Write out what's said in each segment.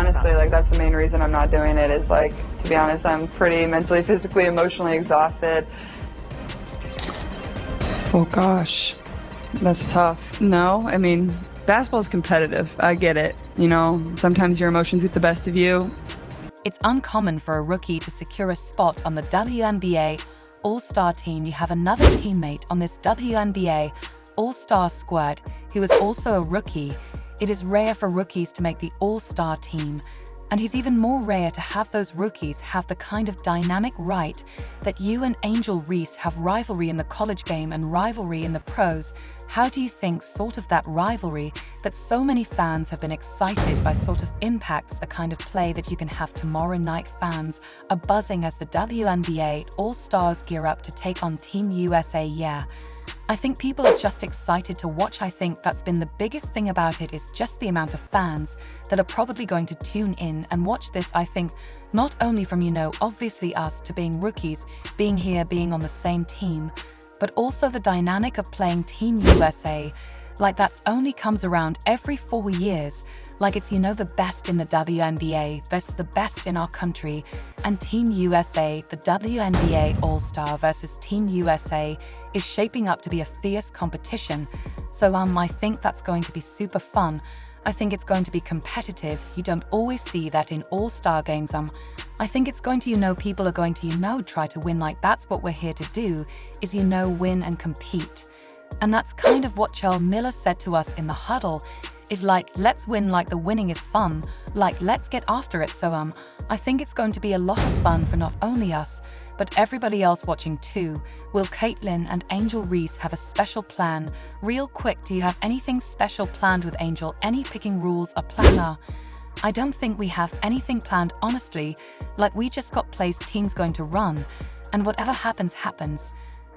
honestly, like, that's the main reason I'm not doing it is, like, to be honest, I'm pretty mentally, physically, emotionally exhausted. Oh gosh, that's tough. No, I mean, basketball's competitive. I get it. You know, sometimes your emotions get the best of you. It's uncommon for a rookie to secure a spot on the WNBA All-Star team. You have another teammate on this WNBA All-Star squad who is also a rookie. It is rare for rookies to make the All-Star team, and it's even more rare to have those rookies have the kind of dynamic right that you and Angel Reese have rivalry in the college game and rivalry in the pros. How do you think sort of that rivalry that so many fans have been excited by sort of impacts the kind of play that you can have tomorrow night? Fans are buzzing as the WNBA All-Stars gear up to take on Team USA. Yeah, I think people are just excited to watch. I think that's been the biggest thing about it, is just the amount of fans that are probably going to tune in and watch this. I think not only from, obviously us to being rookies, being here, being on the same team, but also the dynamic of playing Team USA. Like, that's only comes around every 4 years. Like, it's, the best in the WNBA versus the best in our country, and Team USA, the WNBA All-Star versus Team USA, is shaping up to be a fierce competition. So I think that's going to be super fun. I think it's going to be competitive. You don't always see that in All-Star games. I think it's going to, people are going to, try to win. Like, that's what we're here to do, is, win and compete. And that's kind of what Charles Miller said to us in the huddle, is like, let's win, like the winning is fun, like let's get after it. So I think it's going to be a lot of fun for not only us, but everybody else watching too. Will Caitlin and Angel Reese have a special plan? Real quick, do you have anything special planned with Angel? Any picking rules or planner? I don't think we have anything planned, honestly. Like, we just got plays teams going to run, and whatever happens, happens.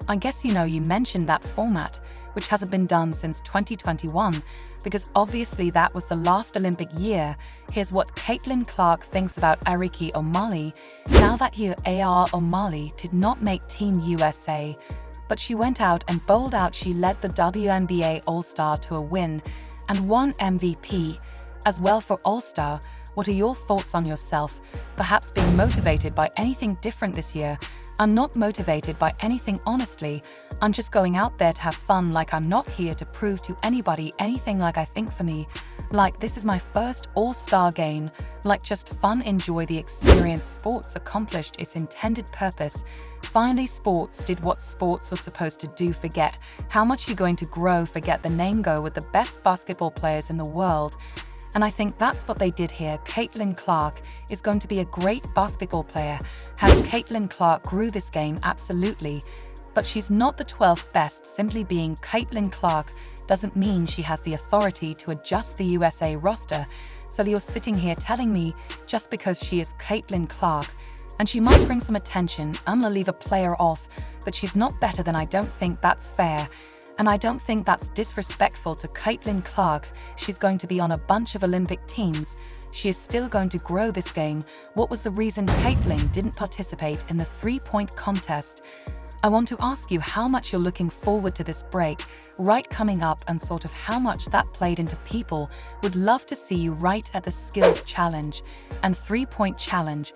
I guess you mentioned that format, which hasn't been done since 2021, because obviously that was the last Olympic year. Here's what Caitlin Clark thinks about Ariki O'Malley. Now that year, AR O'Malley did not make Team USA, but she went out and bowled out. She led the WNBA All-Star to a win and won MVP as well for All-Star. What are your thoughts on yourself? Perhaps being motivated by anything different this year? I'm not motivated by anything, honestly. I'm just going out there to have fun. Like, I'm not here to prove to anybody anything. Like, I think for me, like, this is my first All-Star game. Like, just fun, enjoy the experience. Sports accomplished its intended purpose. Finally, sports did what sports was supposed to do. Forget how much you're going to grow. Forget the name. Go with the best basketball players in the world. And I think that's what they did here. Caitlin Clark is going to be a great basketball player. Has Caitlin Clark grew this game? Absolutely. But she's not the 12th best. Simply being Caitlin Clark doesn't mean she has the authority to adjust the USA roster. So you're sitting here telling me just because she is Caitlin Clark and she might bring some attention, I'm gonna leave a player off, but she's not better than. I don't think that's fair. And I don't think that's disrespectful to Caitlin Clark. She's going to be on a bunch of Olympic teams. She is still going to grow this game. What was the reason Caitlin didn't participate in the three-point contest? I want to ask you how much you're looking forward to this break, right, coming up, and sort of how much that played into people. Would love to see you right at the skills challenge and three-point challenge.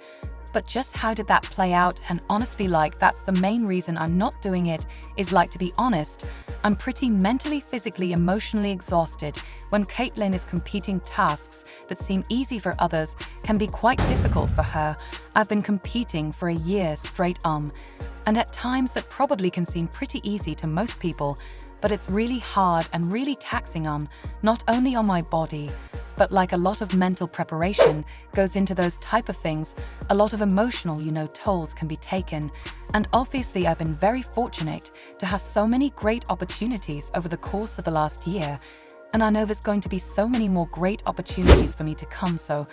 But just how did that play out? And honestly, like, that's the main reason I'm not doing it, is like, to be honest, I'm pretty mentally, physically, emotionally exhausted. When Caitlin is competing, tasks that seem easy for others can be quite difficult for her. I've been competing for a year straight and at times that probably can seem pretty easy to most people, but it's really hard and really taxing not only on my body, but like a lot of mental preparation goes into those type of things. A lot of emotional, tolls can be taken. And obviously I've been very fortunate to have so many great opportunities over the course of the last year. And I know there's going to be so many more great opportunities for me to come, so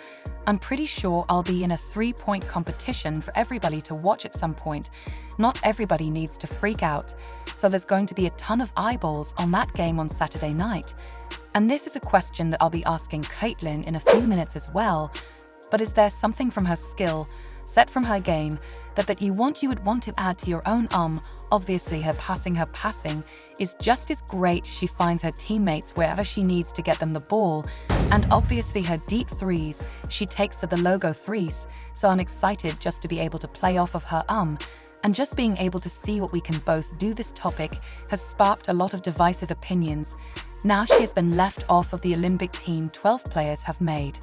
I'm pretty sure I'll be in a three-point competition for everybody to watch at some point. Not everybody needs to freak out, so there's going to be a ton of eyeballs on that game on Saturday night. And this is a question that I'll be asking Caitlin in a few minutes as well. But is there something from her skill set, from her game, that you would want to add to your own obviously her passing is just as great. She finds her teammates wherever she needs to get them the ball, and obviously her deep threes, she takes the logo threes, so I'm excited just to be able to play off of her and just being able to see what we can both do. This topic has sparked a lot of divisive opinions. Now she has been left off of the Olympic team 12 players have made.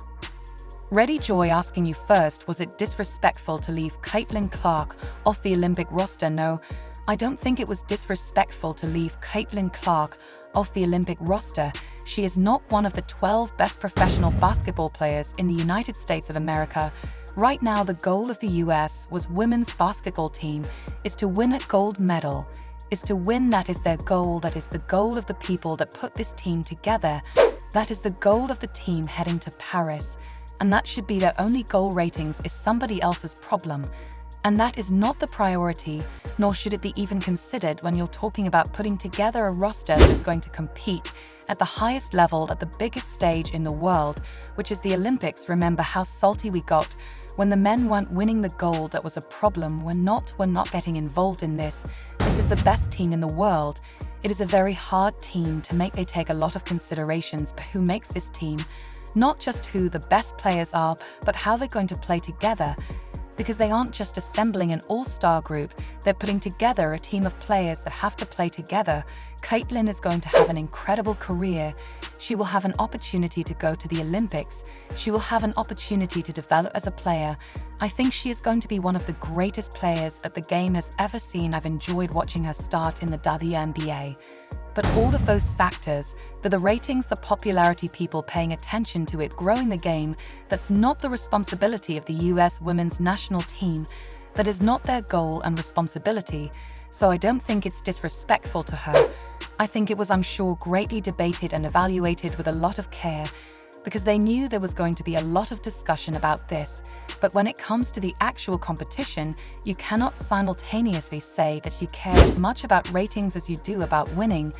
Ready Joy asking you first, was it disrespectful to leave Caitlin Clark off the Olympic roster? No, I don't think it was disrespectful to leave Caitlin Clark off the Olympic roster. She is not one of the 12 best professional basketball players in the United States of America. Right now, the goal of the US women's basketball team is to win a gold medal, is to win. That is their goal. That is the goal of the people that put this team together. That is the goal of the team heading to Paris. And that should be their only goal. Ratings is somebody else's problem. And that is not the priority, nor should it be even considered when you're talking about putting together a roster that is going to compete at the highest level at the biggest stage in the world, which is the Olympics. Remember how salty we got when the men weren't winning the gold. That was a problem. We're not getting involved in this. This is the best team in the world. It is a very hard team to make. They take a lot of considerations for who makes this team, not just who the best players are, but how they're going to play together. Because they aren't just assembling an all-star group, they're putting together a team of players that have to play together. Caitlin is going to have an incredible career. She will have an opportunity to go to the Olympics. She will have an opportunity to develop as a player. I think she is going to be one of the greatest players that the game has ever seen. I've enjoyed watching her start in the WNBA. But all of those factors, the ratings, the popularity, people paying attention to it, growing the game, that's not the responsibility of the US women's national team. That is not their goal and responsibility. So I don't think it's disrespectful to her. I think it was, I'm sure, greatly debated and evaluated with a lot of care, because they knew there was going to be a lot of discussion about this. But when it comes to the actual competition, you cannot simultaneously say that you care as much about ratings as you do about winning,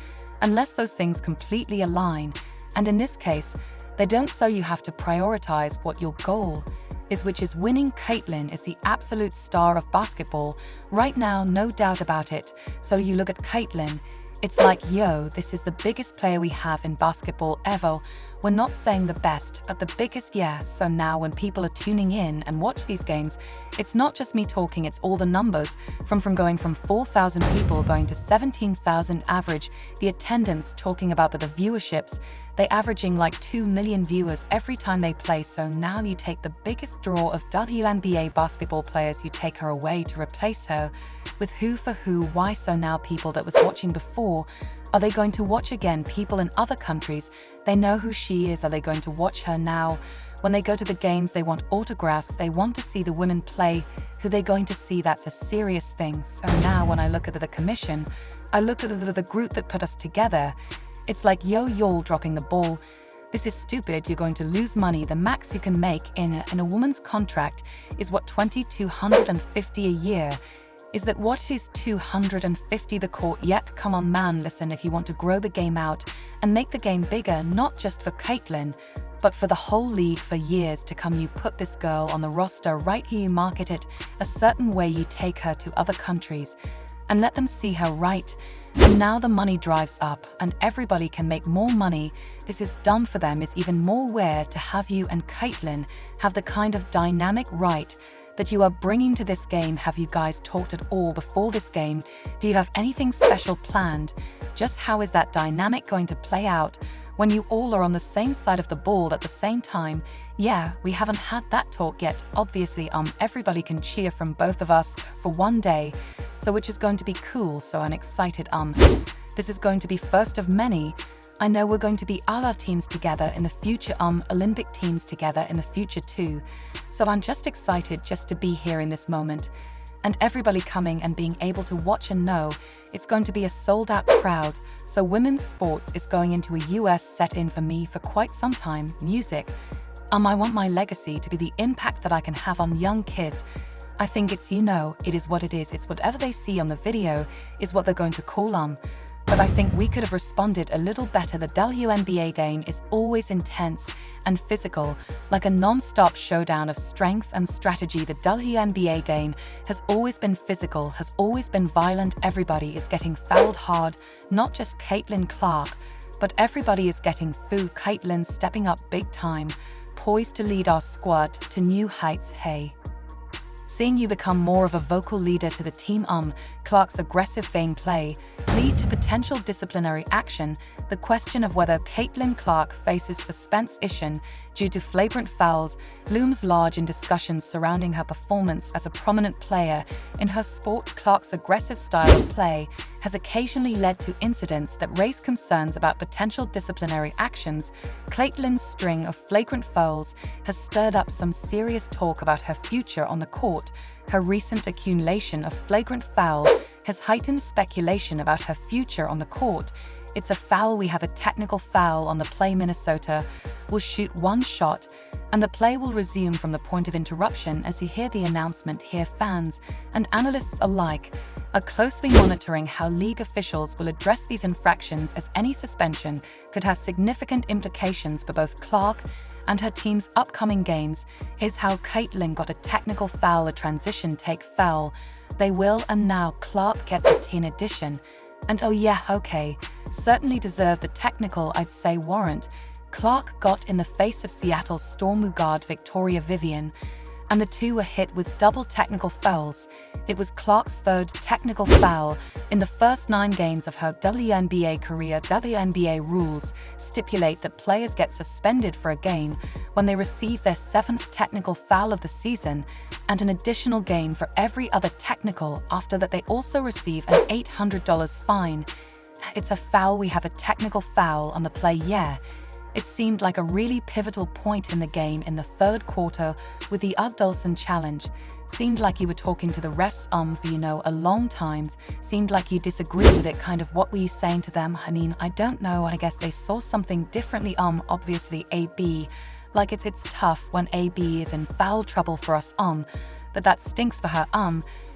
unless those things completely align. And in this case, they don't, so you have to prioritize what your goal is, which is winning. Caitlin is the absolute star of basketball right now, no doubt about it. So you look at Caitlin, it's like, yo, this is the biggest player we have in basketball ever. We're not saying the best, but the biggest, yeah. So now when people are tuning in and watch these games, it's not just me talking, it's all the numbers, from going from 4,000 people going to 17,000 average, the attendance, talking about the viewerships, they averaging like 2 million viewers every time they play. So now you take the biggest draw of WNBA basketball players, you take her away to replace her with who for who, why? So now people that was watching before, are they going to watch again? People in other countries, they know who she is. Are they going to watch her now? When they go to the games, they want autographs. They want to see the women play. Who they going to see? That's a serious thing. So now when I look at the commission, I look at the group that put us together. It's like, yo, you're dropping the ball. This is stupid. You're going to lose money. The max you can make in a woman's contract is what, $2,250 a year. Is that what is $250 the court? Yet, come on man, listen, if you want to grow the game out and make the game bigger, not just for Caitlin, but for the whole league for years to come, you put this girl on the roster right here, you market it a certain way, you take her to other countries and let them see her right. And now the money drives up and everybody can make more money. This is done for them, is even more rare to have you and Caitlin have the kind of dynamic right that you are bringing to this game. Have you guys talked at all before this game? Do you have anything special planned? Just how is that dynamic going to play out when you all are on the same side of the ball at the same time? Yeah, we haven't had that talk yet. Obviously, everybody can cheer from both of us for one day, so which is going to be cool, so I'm excited. This is going to be first of many. I know we're going to be all our teams together in the future, Olympic teams together in the future too. So I'm just excited just to be here in this moment. And everybody coming and being able to watch and know it's going to be a sold-out crowd. So women's sports is going into a US set-in for me for quite some time. Music. I want my legacy to be the impact that I can have on young kids. I think it's, it is what it is. It's whatever they see on the video is what they're going to call but I think we could have responded a little better. The WNBA game is always intense and physical, like a non-stop showdown of strength and strategy. The WNBA game has always been physical, has always been violent. Everybody is getting fouled hard, not just Caitlin Clark, but everybody is getting fouled. Caitlin stepping up big time, poised to lead our squad to new heights. Hey. Seeing you become more of a vocal leader to the team. Clark's aggressive gameplay lead to potential disciplinary action. The question of whether Caitlin Clark faces suspension due to flagrant fouls looms large in discussions surrounding her performance as a prominent player in her sport. Clark's aggressive style of play has occasionally led to incidents that raise concerns about potential disciplinary actions. Caitlin's string of flagrant fouls has stirred up some serious talk about her future on the court. Her recent accumulation of flagrant foul has heightened speculation about her future on the court. It's a foul. We have a technical foul on the play. Minnesota will shoot one shot, and the play will resume from the point of interruption. As you hear the announcement here, fans and analysts alike are closely monitoring how league officials will address these infractions, as any suspension could have significant implications for both Clark and her team's upcoming games. Is how Caitlin got a technical foul, a transition take foul. They will, and now Clark gets a 10 addition. And oh yeah, okay, certainly deserve the technical, I'd say warrant. Clark got in the face of Seattle Storm guard Victoria Vivian, and the two were hit with double technical fouls. It was Clark's third technical foul in the first 9 games of her WNBA career. WNBA rules stipulate that players get suspended for a game when they receive their 7th technical foul of the season, and an additional game for every other technical. After that, they also receive an $800 fine. It's a foul. We have a technical foul on the play. Yeah. It seemed like a really pivotal point in the game in the third quarter with the Dawson challenge. Seemed like you were talking to the refs for a long time. Seemed like you disagree with it. Kind of what were you saying to them? I mean, I don't know. I guess they saw something differently. Obviously AB. Like it's tough when AB is in foul trouble for us. But that stinks for her.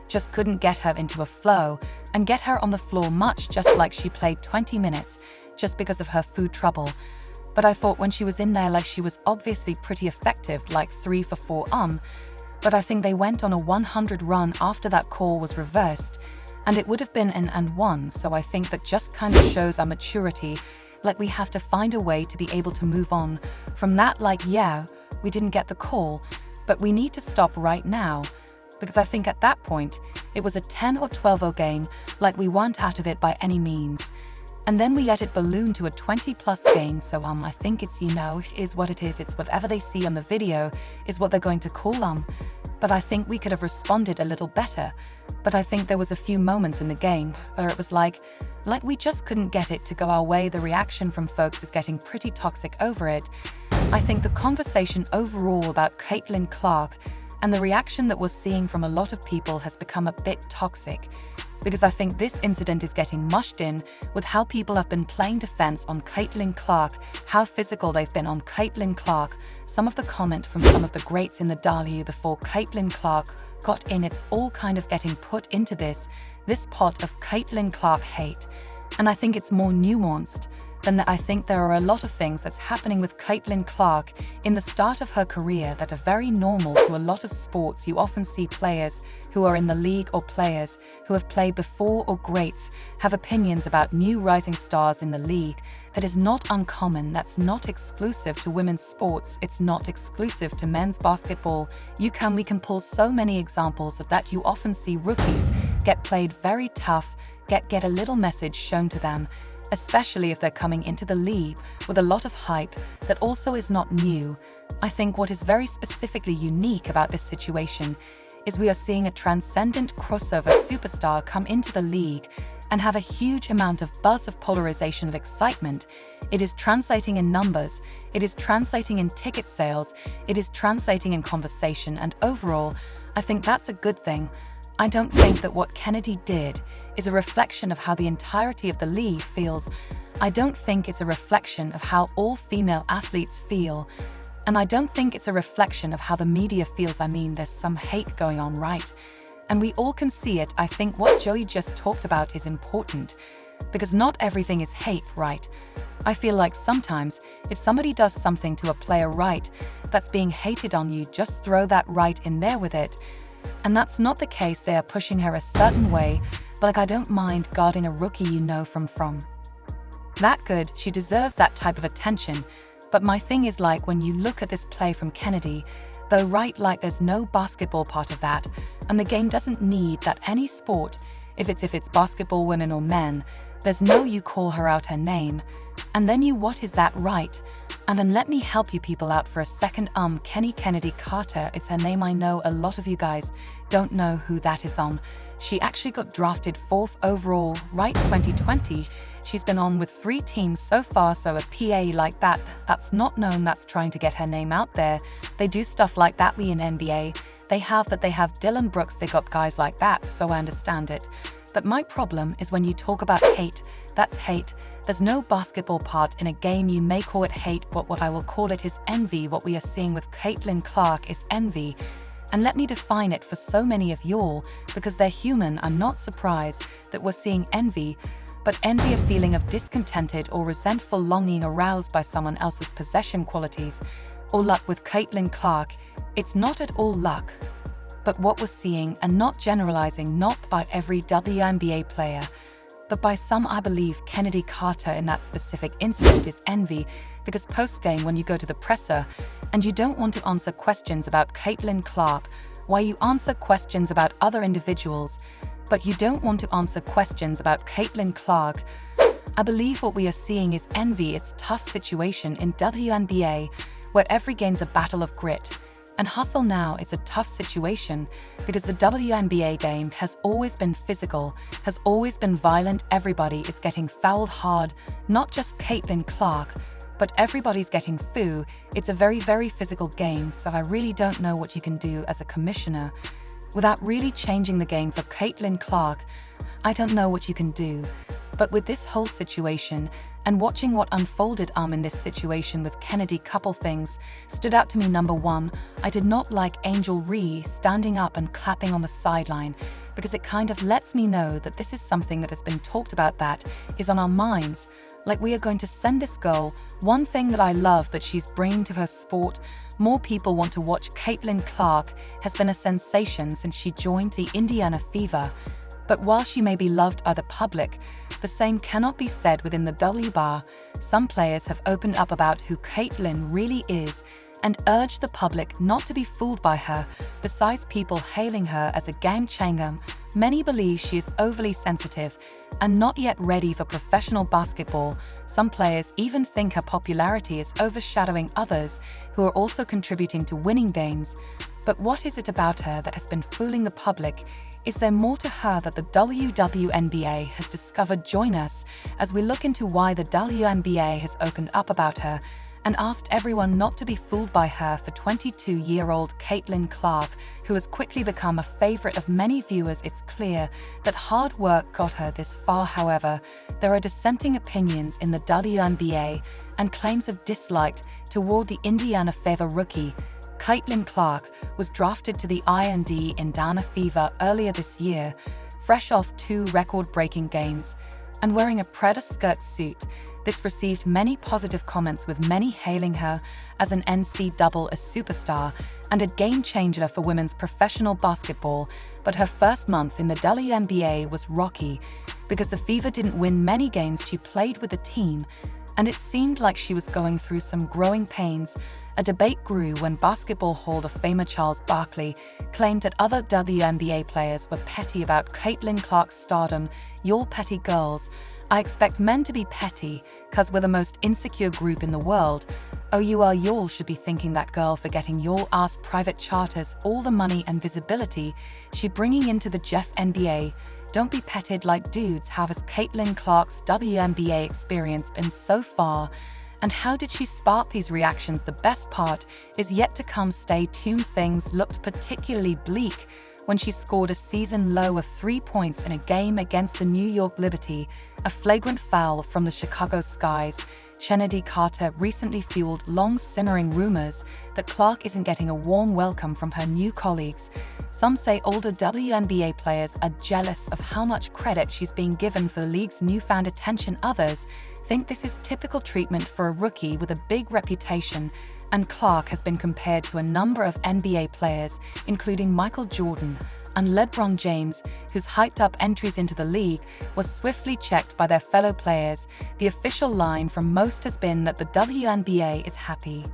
Just couldn't get her into a flow and get her on the floor much, just like she played 20 minutes just because of her food trouble. But I thought when she was in there, like, she was obviously pretty effective, like 3 for 4. But I think they went on a 100 run after that call was reversed, and it would have been an and 1. So I think that just kind of shows our maturity. Like, we have to find a way to be able to move on from that. Like, yeah, we didn't get the call, but we need to stop right now. Because I think at that point, it was a 10 or 12-0 game, like we weren't out of it by any means. And then we let it balloon to a 20-plus game. So I think it's, it is what it is. It's whatever they see on the video is what they're going to call But I think we could have responded a little better. But I think there was a few moments in the game where it was like we just couldn't get it to go our way. The reaction from folks is getting pretty toxic over it. I think the conversation overall about Caitlin Clark and the reaction that we're seeing from a lot of people has become a bit toxic. Because I think this incident is getting mushed in with how people have been playing defense on Caitlin Clark, how physical they've been on Caitlin Clark. Some of the comment from some of the greats in the W before Caitlin Clark got in, it's all kind of getting put into this pot of Caitlin Clark hate. And I think it's more nuanced than that. I think there are a lot of things that's happening with Caitlin Clark in the start of her career that are very normal to a lot of sports. You often see players who are in the league or players who have played before or greats have opinions about new rising stars in the league. That is not uncommon. That's not exclusive to women's sports. It's not exclusive to men's basketball. We can pull so many examples of that. You often see rookies get played very tough, get a little message shown to them, especially if they're coming into the league with a lot of hype that also is not new. I think what is very specifically unique about this situation is we are seeing a transcendent crossover superstar come into the league and have a huge amount of buzz, of polarization, of excitement. It is translating in numbers, it is translating in ticket sales, it is translating in conversation, and overall, I think that's a good thing. I don't think that what Kennedy did is a reflection of how the entirety of the league feels. I don't think it's a reflection of how all female athletes feel. And I don't think it's a reflection of how the media feels. I mean, there's some hate going on, right? And we all can see it. I think what Joey just talked about is important. Because not everything is hate, right? I feel like sometimes, if somebody does something to a player right, that's being hated on, you just throw that right in there with it. And that's not the case. They are pushing her a certain way, but like, I don't mind guarding a rookie you know from. That good, she deserves that type of attention. But my thing is, like, when you look at this play from Kennedy, though, right, like, there's no basketball part of that, and the game doesn't need that. Any sport, if it's basketball, women or men, there's no you call her out her name, and then you, what is that, right? And then let me help you people out for a second. Kennedy Carter, it's her name. I know a lot of you guys don't know who that is. She actually got drafted 4th overall, right, 2020. She's been on with 3 teams so far, so a PA like that, that's not known, that's trying to get her name out there. They do stuff like that in NBA. They have Dylan Brooks, they got guys like that, so I understand it. But my problem is when you talk about hate, that's hate. There's no basketball part in a game. You may call it hate, but what I will call it is envy. What we are seeing with Caitlin Clark is envy. And let me define it for so many of y'all, because they're human. I'm not surprised that we're seeing envy, but envy, a feeling of discontented or resentful longing aroused by someone else's possession, qualities, or luck. With Caitlin Clark, it's not at all luck. But what we're seeing, and not generalizing, not by every WNBA player, but by some, I believe Kennedy Carter in that specific incident, is envy. Because post-game, when you go to the presser and you don't want to answer questions about Caitlin Clark, why you answer questions about other individuals, but you don't want to answer questions about Caitlin Clark. I believe what we are seeing is envy. It's a tough situation in WNBA, where every game's a battle of grit and hustle. Now it's a tough situation because the WNBA game has always been physical, has always been violent. Everybody is getting fouled hard, not just Caitlin Clark, but everybody's getting foo. It's a very, very physical game, so I really don't know what you can do as a commissioner without really changing the game for Caitlin Clark. I don't know what you can do. But with this whole situation, and watching what unfolded in this situation with Kennedy, couple things stood out to me. Number one, I did not like Angel Ree standing up and clapping on the sideline, because it kind of lets me know that this is something that has been talked about, that is on our minds. Like, we are going to send this girl. One thing that I love that she's bringing to her sport, more people want to watch. Caitlin Clark has been a sensation since she joined the Indiana Fever. But while she may be loved by the public, the same cannot be said within the WBA. Some players have opened up about who Caitlin really is and urged the public not to be fooled by her. Besides people hailing her as a game changer, many believe she is overly sensitive and not yet ready for professional basketball. Some players even think her popularity is overshadowing others who are also contributing to winning games. But what is it about her that has been fooling the public? Is there more to her that the WNBA has discovered? Join us as we look into why the WNBA has opened up about her and asked everyone not to be fooled by her. For 22-year-old Caitlin Clark, who has quickly become a favorite of many viewers, it's clear that hard work got her this far. However, there are dissenting opinions in the WNBA and claims of dislike toward the Indiana Fever rookie. Caitlin Clark was drafted to the Indiana Fever earlier this year, fresh off 2 record-breaking games, and wearing a Predator skirt suit. This received many positive comments, with many hailing her as an NCAA superstar and a game-changer for women's professional basketball. But her first month in the WNBA was rocky because the Fever didn't win many games. She played with the team, and it seemed like she was going through some growing pains. A debate grew when Basketball Hall of Famer Charles Barkley claimed that other WNBA players were petty about Caitlin Clark's stardom. "Y'all petty girls. I expect men to be petty, cause we're the most insecure group in the world. Oh, y'all should be thinking that girl for getting y'all ass private charters, all the money and visibility she bringing into the Jeff NBA. Don't be petted like dudes." How has Caitlin Clark's WNBA experience been so far? And how did she spark these reactions? The best part is yet to come. Stay tuned. Things looked particularly bleak when she scored a season low of 3 points in a game against the New York Liberty, a flagrant foul from the Chicago Skies. Kennedy Carter recently fueled long-simmering rumors that Clark isn't getting a warm welcome from her new colleagues. Some say older WNBA players are jealous of how much credit she's being given for the league's newfound attention. Others think this is typical treatment for a rookie with a big reputation, and Clark has been compared to a number of NBA players, including Michael Jordan and LeBron James, whose hyped-up entries into the league was swiftly checked by their fellow players. The official line from most has been that the WNBA is happy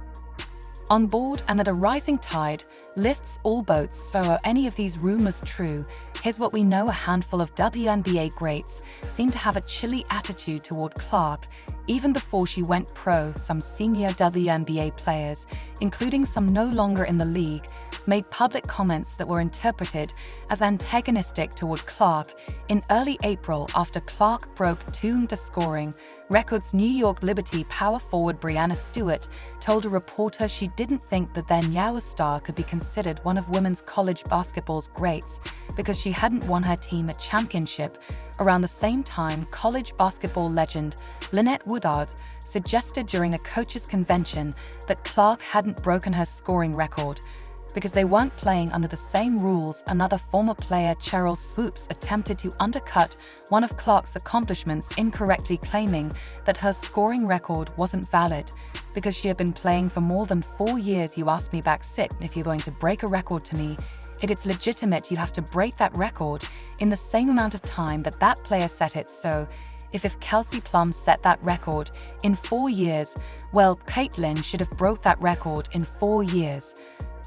on board and that a rising tide lifts all boats. So are any of these rumors true? Here's what we know. A handful of WNBA greats seem to have a chilly attitude toward Clark even before she went pro. Some senior WNBA players, including some no longer in the league, made public comments that were interpreted as antagonistic toward Clark. In early April, after Clark broke two scoring records, New York Liberty power forward Breanna Stewart told a reporter she didn't think the then star could be considered one of women's college basketball's greats because she hadn't won her team a championship. Around the same time, college basketball legend Lynette Woodard suggested during a coaches' convention that Clark hadn't broken her scoring record because they weren't playing under the same rules. Another former player, Cheryl Swoops, attempted to undercut one of Clark's accomplishments, incorrectly claiming that her scoring record wasn't valid because she had been playing for more than 4 years. You asked me back, sit, if you're going to break a record to me, it's legitimate. You have to break that record in the same amount of time that that player set it. So if Kelsey Plum set that record in 4 years, well, Caitlin should have broke that record in 4 years.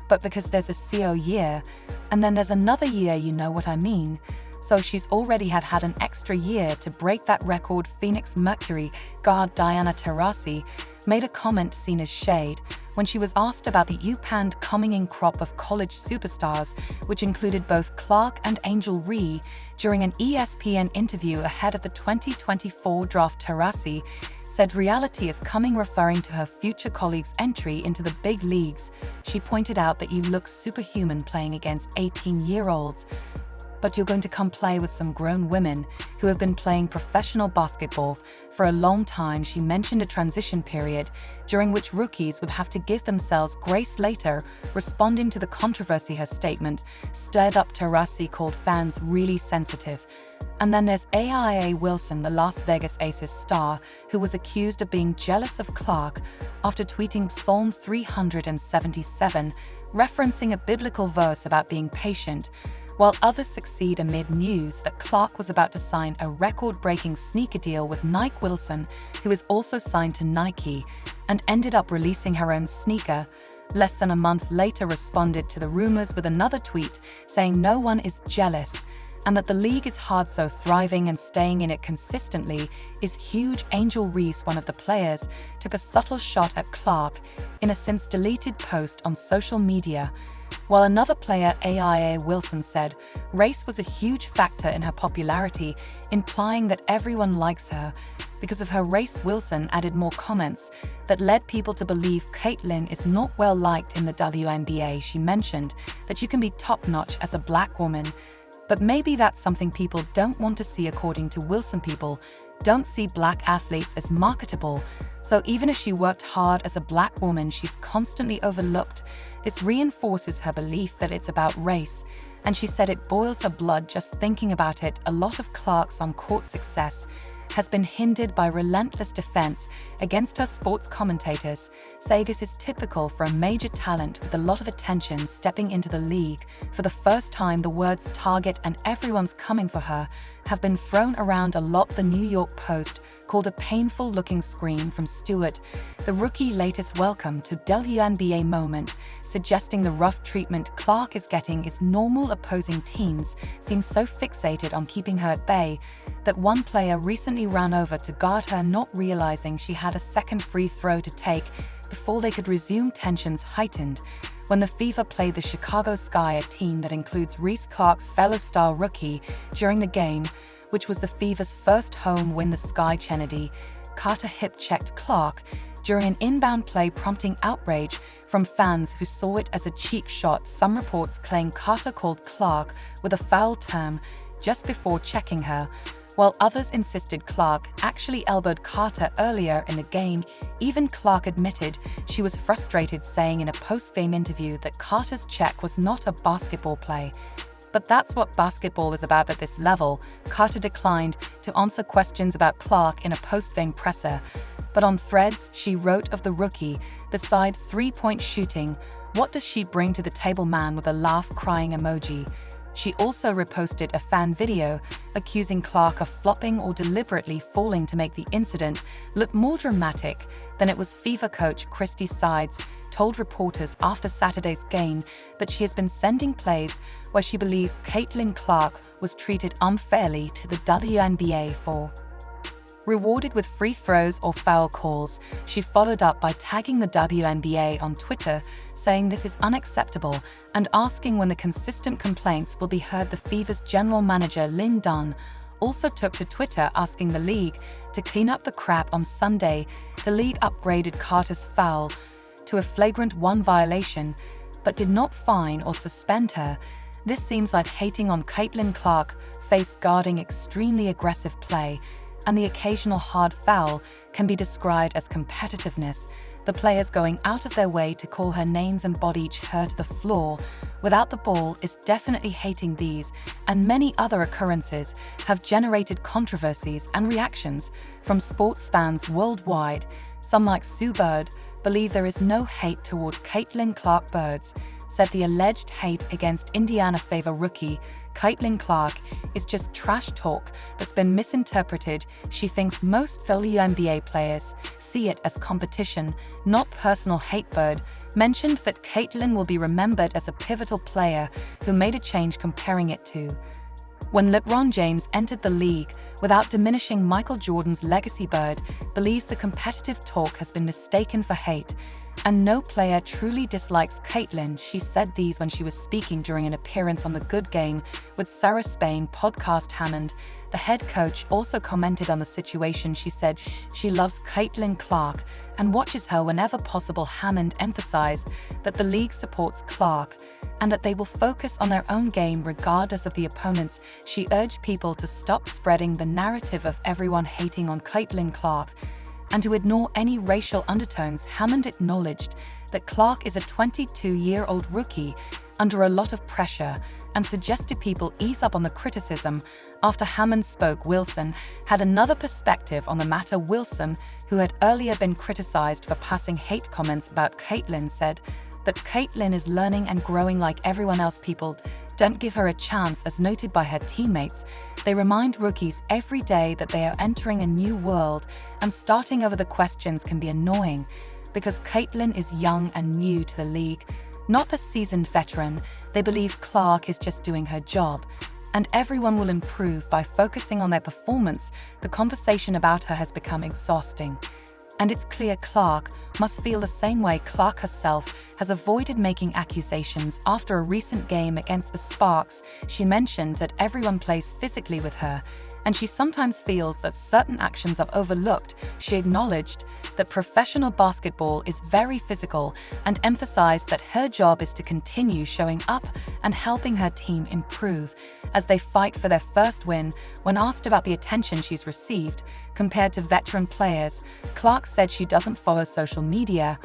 But because there's a CO year, and then there's another year, you know what I mean? So she's already had an extra year to break that record. Phoenix Mercury guard Diana Taurasi made a comment seen as shade when she was asked about the upand coming in crop of college superstars, which included both Clark and Angel Ree. During an ESPN interview ahead of the 2024 draft, Taurasi said reality is coming, referring to her future colleagues' entry into the big leagues. She pointed out that you look superhuman playing against 18-year-olds, but you're going to come play with some grown women who have been playing professional basketball for a long time. She mentioned a transition period during which rookies would have to give themselves grace. Later, responding to the controversy, her statement stirred up. Taurasi called fans really sensitive. And then there's A'ja Wilson, the Las Vegas Aces star, who was accused of being jealous of Clark after tweeting Psalm 377, referencing a biblical verse about being patient, while others succeed amid news that Clark was about to sign a record-breaking sneaker deal with Nike. Wilson, who is also signed to Nike and ended up releasing her own sneaker less than a month later, responded to the rumors with another tweet saying no one is jealous and that the league is hard, so thriving and staying in it consistently is huge. Angel Reese, one of the players, took a subtle shot at Clark in a since-deleted post on social media, while another player, A'ja Wilson, said race was a huge factor in her popularity, implying that everyone likes her because of her race. Wilson added more comments that led people to believe Caitlin is not well liked in the WNBA. She mentioned that you can be top-notch as a black woman, but maybe that's something people don't want to see. According to Wilson, people don't see black athletes as marketable, so even if she worked hard as a black woman, she's constantly overlooked. This reinforces her belief that it's about race, and she said it boils her blood just thinking about it. A lot of Clark's on-court success has been hindered by relentless defense against her. Sports commentators say this is typical for a major talent with a lot of attention stepping into the league. For the first time, the words target and everyone's coming for her have been thrown around a lot. The New York Post called a painful-looking scream from Stewart the rookie latest welcome to WNBA moment, suggesting the rough treatment Clark is getting is normal. Opposing teams seem so fixated on keeping her at bay that one player recently ran over to guard her, not realizing she had a second free throw to take before they could resume. Tensions heightened when the Fever played the Chicago Sky, a team that includes Reese, Clark's fellow star rookie, during the game, which was the Fever's first home win. The Sky Kennedy Carter hip-checked Clark during an inbound play, prompting outrage from fans who saw it as a cheek shot. Some reports claim Carter called Clark with a foul term just before checking her, while others insisted Clark actually elbowed Carter earlier in the game. Even Clark admitted she was frustrated, saying in a post-game interview that Carter's check was not a basketball play. But that's what basketball is about at this level. Carter declined to answer questions about Clark in a post-game presser. But on Threads, she wrote of the rookie, beside three-point shooting, "What does she bring to the table, man?" with a laugh crying emoji. She also reposted a fan video accusing Clark of flopping or deliberately falling to make the incident look more dramatic than it was. FIFA coach Christy Sides told reporters after Saturday's game that she has been sending plays where she believes Caitlin Clark was treated unfairly to the WNBA for. Rewarded with free throws or foul calls, she followed up by tagging the WNBA on Twitter, saying this is unacceptable and asking when the consistent complaints will be heard. The Fever's general manager Lynn Dunn also took to Twitter asking the league to clean up the crap. On Sunday, the league upgraded Carter's foul to a flagrant 1 violation, but did not fine or suspend her. This seems like hating on Caitlin Clark, face guarding extremely aggressive play, and the occasional hard foul can be described as competitiveness. The players going out of their way to call her names and body her to the floor without the ball is definitely hating. These and many other occurrences have generated controversies and reactions from sports fans worldwide. Some, like Sue Bird, believe there is no hate toward Caitlin Clark. Birds said the alleged hate against Indiana Fever rookie Caitlin Clark is just trash talk that's been misinterpreted. She thinks most WNBA players see it as competition, not personal hate. Bird mentioned that Caitlin will be remembered as a pivotal player who made a change, comparing it to when LeBron James entered the league. Without diminishing Michael Jordan's legacy, Bird believes the competitive talk has been mistaken for hate, and no player truly dislikes Caitlin. She said these when she was speaking during an appearance on The Good Game with Sarah Spain podcast. Hammond, the head coach, also commented on the situation. She said she loves Caitlin Clark and watches her whenever possible. Hammond emphasized that the league supports Clark and that they will focus on their own game regardless of the opponents. She urged people to stop spreading the narrative of everyone hating on Caitlin Clark and to ignore any racial undertones. Hammond acknowledged that Clark is a 22-year-old rookie under a lot of pressure and suggested people ease up on the criticism. After Hammond spoke, Wilson had another perspective on the matter. Wilson, who had earlier been criticized for passing hate comments about Caitlin, said that Caitlin is learning and growing like everyone else. People don't give her a chance. As noted by her teammates, they remind rookies every day that they are entering a new world, and starting over the questions can be annoying because Caitlin is young and new to the league, not a seasoned veteran. They believe Clark is just doing her job, and everyone will improve by focusing on their performance. The conversation about her has become exhausting, and it's clear Clark must feel the same way. Clark herself has avoided making accusations after a recent game against the Sparks. She mentioned that everyone plays physically with her, and she sometimes feels that certain actions are overlooked. She acknowledged that professional basketball is very physical and emphasized that her job is to continue showing up and helping her team improve as they fight for their first win. When asked about the attention she's received compared to veteran players, Clark said she doesn't follow social media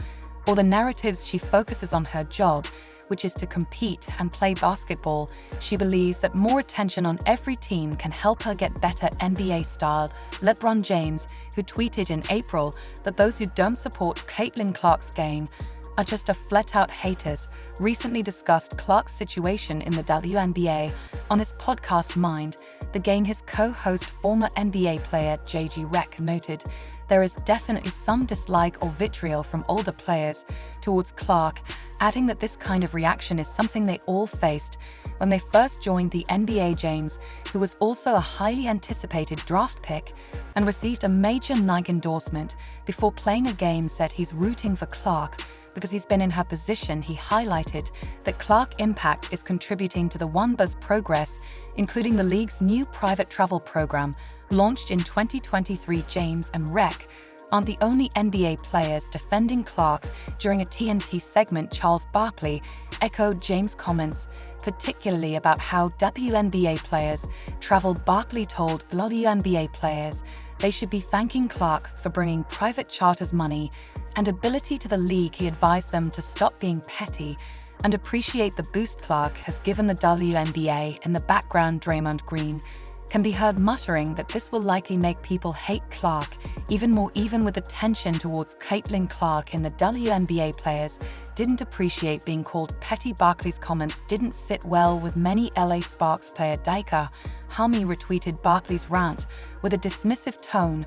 or the narratives. She focuses on her job, which is to compete and play basketball. She believes that more attention on every team can help her get better. NBA star LeBron James, who tweeted in April that those who don't support Caitlin Clark's game are just a flat-out haters, recently discussed Clark's situation in the WNBA on his podcast Mind the Game. His co-host, former NBA player JG Rec, noted there is definitely some dislike or vitriol from older players towards Clark, adding that this kind of reaction is something they all faced when they first joined the NBA. James, who was also a highly anticipated draft pick and received a major Nike endorsement before playing a game, said he's rooting for Clark because he's been in her position. He highlighted that Clark Impact is contributing to the WNBA's progress, including the league's new private travel program launched in 2023. James and Rec aren't the only NBA players defending Clark. During a TNT segment, Charles Barkley echoed James' comments, particularly about how WNBA players travel. Barkley told WNBA players they should be thanking Clark for bringing private charters money and ability to the league. He advised them to stop being petty and appreciate the boost Clark has given the WNBA. In the background, Draymond Green can be heard muttering that this will likely make people hate Clark even more. Even with the tension towards Caitlin Clark in the WNBA, players didn't appreciate being called petty. Barkley's comments didn't sit well with many. LA Sparks player Daika Hami retweeted Barkley's rant with a dismissive tone,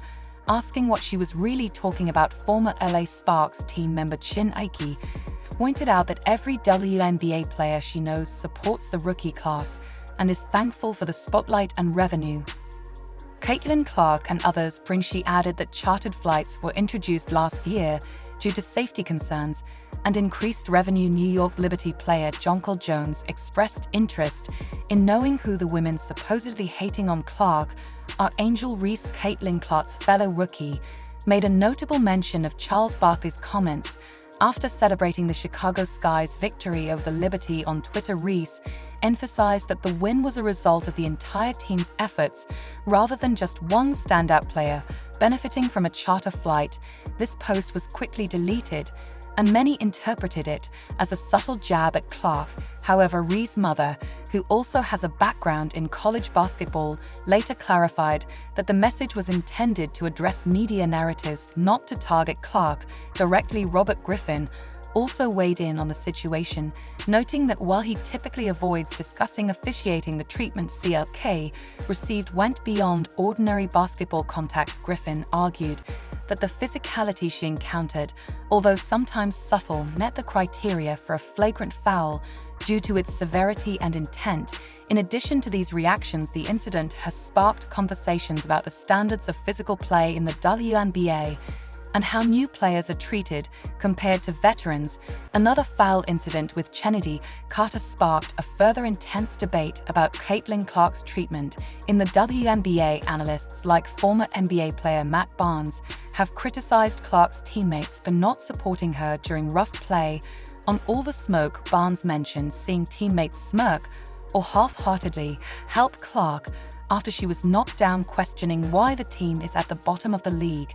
asking what she was really talking about. Former LA Sparks team member Chin Aiki pointed out that every WNBA player she knows supports the rookie class and is thankful for the spotlight and revenue Caitlin Clark and others bring. She added that chartered flights were introduced last year due to safety concerns and increased revenue. New York Liberty player Jonquel Jones expressed interest in knowing who the women supposedly hating on Clark are. Angel Reese, Caitlin Clark's fellow rookie, made a notable mention of Charles Barkley's comments after celebrating the Chicago Sky's victory over the Liberty on Twitter. Reese emphasized that the win was a result of the entire team's efforts rather than just one standout player benefiting from a charter flight. This post was quickly deleted, and many interpreted it as a subtle jab at Clark. However, Reese's mother, who also has a background in college basketball, later clarified that the message was intended to address media narratives, not to target Clark directly. Robert Griffin also weighed in on the situation, noting that while he typically avoids discussing officiating, the treatment CLK received went beyond ordinary basketball contact. Griffin argued that the physicality she encountered, although sometimes subtle, met the criteria for a flagrant foul due to its severity and intent. In addition to these reactions, the incident has sparked conversations about the standards of physical play in the WNBA and how new players are treated compared to veterans. Another foul incident with Kennedy Carter sparked a further intense debate about Caitlin Clark's treatment in the WNBA. Analysts like former NBA player Matt Barnes have criticized Clark's teammates for not supporting her during rough play. On All the Smoke, Barnes mentioned seeing teammates smirk or half-heartedly help Clark after she was knocked down, questioning why the team is at the bottom of the league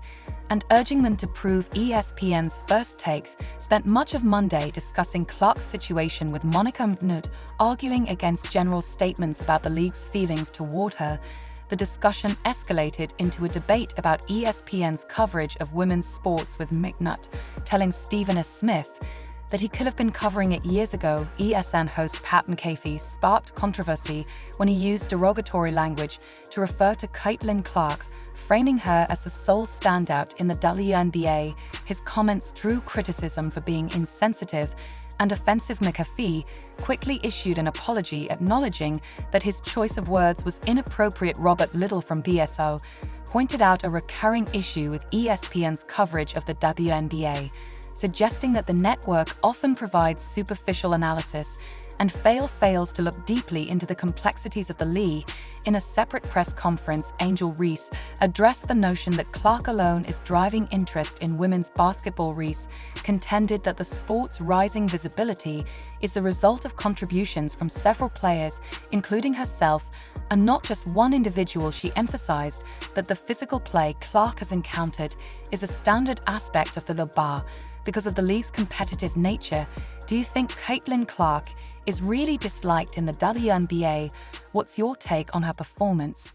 and urging them to prove. ESPN's First Take spent much of Monday discussing Clark's situation with Monica Mnud, arguing against general statements about the league's feelings toward her. The discussion escalated into a debate about ESPN's coverage of women's sports, with McNutt telling Stephen S. Smith that he could have been covering it years ago. ESN host Pat McAfee sparked controversy when he used derogatory language to refer to Caitlin Clark, framing her as the sole standout in the WNBA. His comments drew criticism for being insensitive and offensive. McAfee quickly issued an apology, acknowledging that his choice of words was inappropriate. Robert Little from BSO pointed out a recurring issue with ESPN's coverage of the WNBA, suggesting that the network often provides superficial analysis and fails to look deeply into the complexities of the league. In a separate press conference, Angel Reese addressed the notion that Clark alone is driving interest in women's basketball. Reese contended that the sport's rising visibility is the result of contributions from several players, including herself, and not just one individual. She emphasized that the physical play Clark has encountered is a standard aspect of the LeBar because of the league's competitive nature. Do you think Caitlin Clark is really disliked in the WNBA? What's your take on her performance?